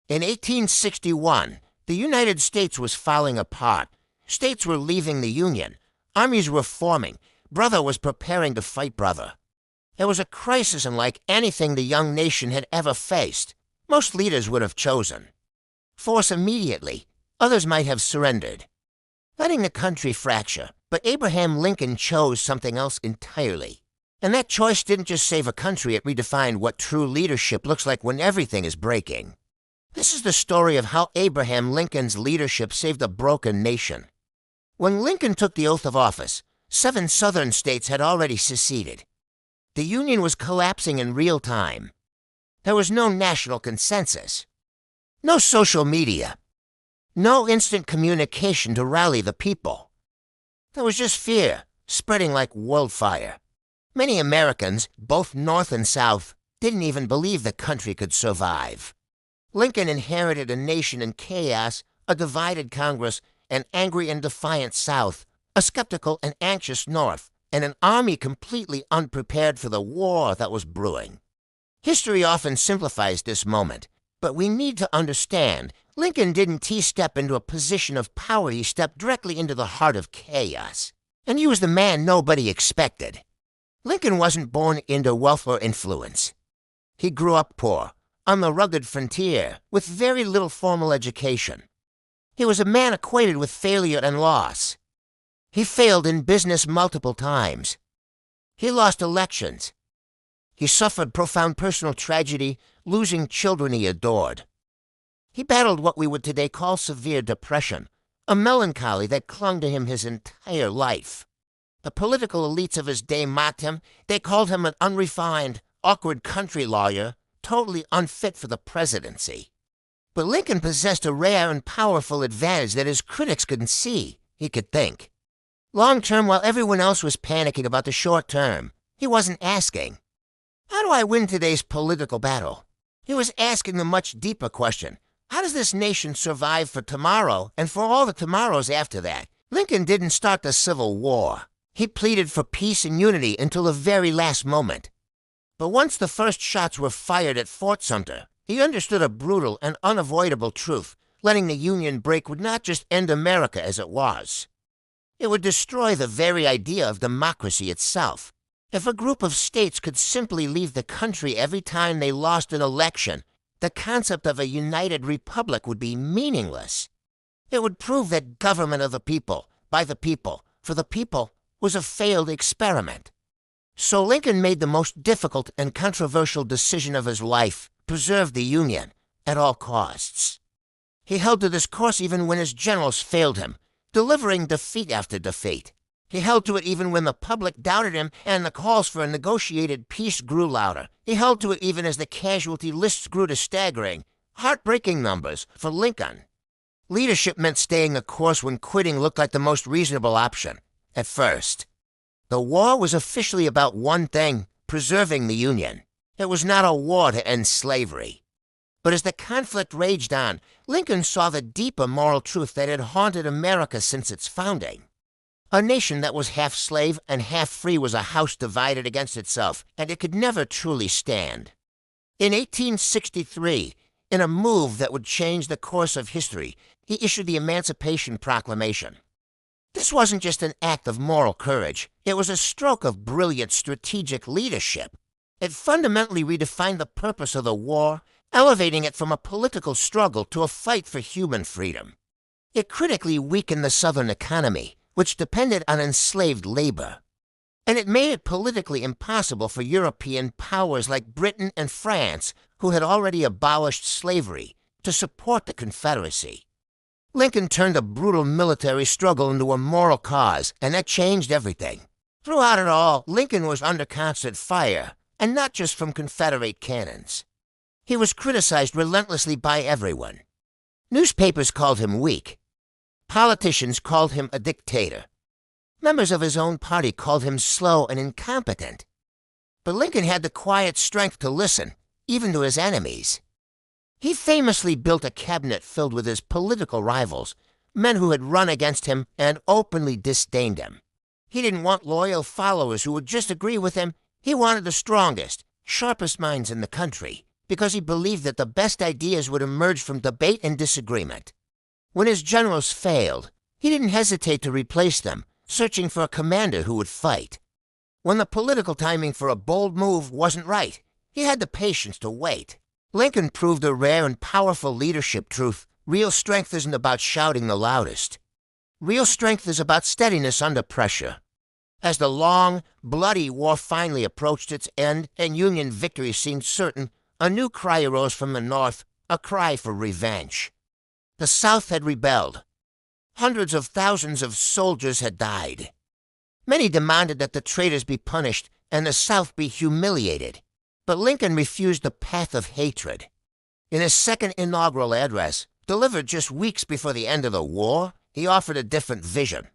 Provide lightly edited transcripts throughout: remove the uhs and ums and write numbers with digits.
In 1861, the United States was falling apart. States were leaving the Union. Armies were forming. Brother was preparing to fight brother. It was a crisis unlike anything the young nation had ever faced. Most leaders would have chosen force immediately. Others might have surrendered, letting the country fracture. But Abraham Lincoln chose something else entirely. And that choice didn't just save a country, it redefined what true leadership looks like when everything is breaking. This is the story of how Abraham Lincoln's leadership saved a broken nation. When Lincoln took the oath of office, 7 southern states had already seceded. The Union was collapsing in real time. There was no national consensus, no social media, no instant communication to rally the people. There was just fear, spreading like wildfire. Many Americans, both North and South, didn't even believe the country could survive. Lincoln inherited a nation in chaos, a divided Congress, an angry and defiant South, a skeptical and anxious North, and an army completely unprepared for the war that was brewing. History often simplifies this moment, but we need to understand Lincoln didn't step into a position of power, he stepped directly into the heart of chaos. And he was the man nobody expected. Lincoln wasn't born into wealth or influence. He grew up poor, on the rugged frontier, with very little formal education. He was a man acquainted with failure and loss. He failed in business multiple times. He lost elections. He suffered profound personal tragedy, losing children he adored. He battled what we would today call severe depression, a melancholy that clung to him his entire life. The political elites of his day mocked him. They called him an unrefined, awkward country lawyer, totally unfit for the presidency. But Lincoln possessed a rare and powerful advantage that his critics couldn't see. He could think. Long term, while everyone else was panicking about the short term, he wasn't asking, "How do I win today's political battle?" He was asking the much deeper question, how does this nation survive for tomorrow and for all the tomorrows after that? Lincoln didn't start the Civil War. He pleaded for peace and unity until the very last moment. But once the first shots were fired at Fort Sumter, he understood a brutal and unavoidable truth. Letting the Union break would not just end America as it was. It would destroy the very idea of democracy itself. If a group of states could simply leave the country every time they lost an election, the concept of a united republic would be meaningless. It would prove that government of the people, by the people, for the people, was a failed experiment. So Lincoln made the most difficult and controversial decision of his life, preserve the Union at all costs. He held to this course even when his generals failed him, delivering defeat after defeat. He held to it even when the public doubted him and the calls for a negotiated peace grew louder. He held to it even as the casualty lists grew to staggering, heartbreaking numbers for Lincoln. Leadership meant staying the course when quitting looked like the most reasonable option. At first, the war was officially about one thing, preserving the Union. It was not a war to end slavery. But as the conflict raged on, Lincoln saw the deeper moral truth that had haunted America since its founding. A nation that was half slave and half free was a house divided against itself, and it could never truly stand. In 1863, in a move that would change the course of history, he issued the Emancipation Proclamation. This wasn't just an act of moral courage. It was a stroke of brilliant strategic leadership. It fundamentally redefined the purpose of the war, elevating it from a political struggle to a fight for human freedom. It critically weakened the Southern economy, which depended on enslaved labor. And it made it politically impossible for European powers like Britain and France, who had already abolished slavery, to support the Confederacy. Lincoln turned a brutal military struggle into a moral cause, and that changed everything. Throughout it all, Lincoln was under constant fire, and not just from Confederate cannons. He was criticized relentlessly by everyone. Newspapers called him weak. Politicians called him a dictator. Members of his own party called him slow and incompetent. But Lincoln had the quiet strength to listen, even to his enemies. He famously built a cabinet filled with his political rivals, men who had run against him and openly disdained him. He didn't want loyal followers who would just agree with him. He wanted the strongest, sharpest minds in the country. because he believed that the best ideas would emerge from debate and disagreement. When his generals failed, he didn't hesitate to replace them, searching for a commander who would fight. When the political timing for a bold move wasn't right, he had the patience to wait. Lincoln proved a rare and powerful leadership truth. Real strength isn't about shouting the loudest. Real strength is about steadiness under pressure. As the long, bloody war finally approached its end and Union victory seemed certain, a new cry arose from the North, a cry for revenge. The South had rebelled. Hundreds of thousands of soldiers had died. Many demanded that the traitors be punished and the South be humiliated. But Lincoln refused the path of hatred. In his second inaugural address, delivered just weeks before the end of the war, he offered a different vision.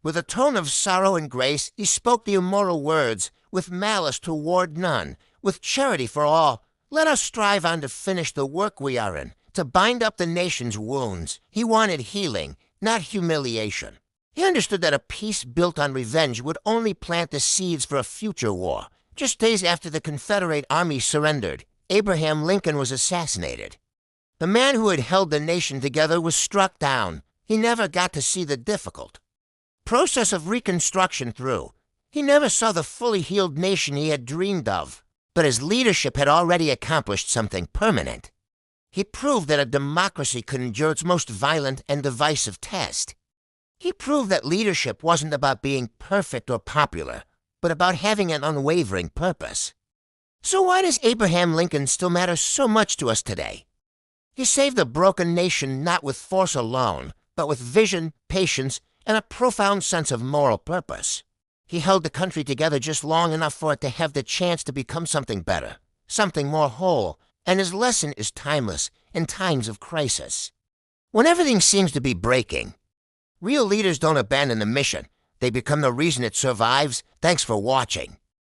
With a tone of sorrow and grace, he spoke the immoral words, "With malice toward none, with charity for all, let us strive on to finish the work we are in, to bind up the nation's wounds." He wanted healing, not humiliation. He understood that a peace built on revenge would only plant the seeds for a future war. Just days after the Confederate Army surrendered, Abraham Lincoln was assassinated. The man who had held the nation together was struck down. He never got to see the difficult process of Reconstruction through. He never saw the fully healed nation he had dreamed of. But his leadership had already accomplished something permanent. He proved that a democracy could endure its most violent and divisive test. He proved that leadership wasn't about being perfect or popular, but about having an unwavering purpose. So why does Abraham Lincoln still matter so much to us today? He saved a broken nation not with force alone, but with vision, patience, and a profound sense of moral purpose. He held the country together just long enough for it to have the chance to become something better, something more whole, and his lesson is timeless in times of crisis. When everything seems to be breaking, real leaders don't abandon the mission. They become the reason it survives. Thanks for watching.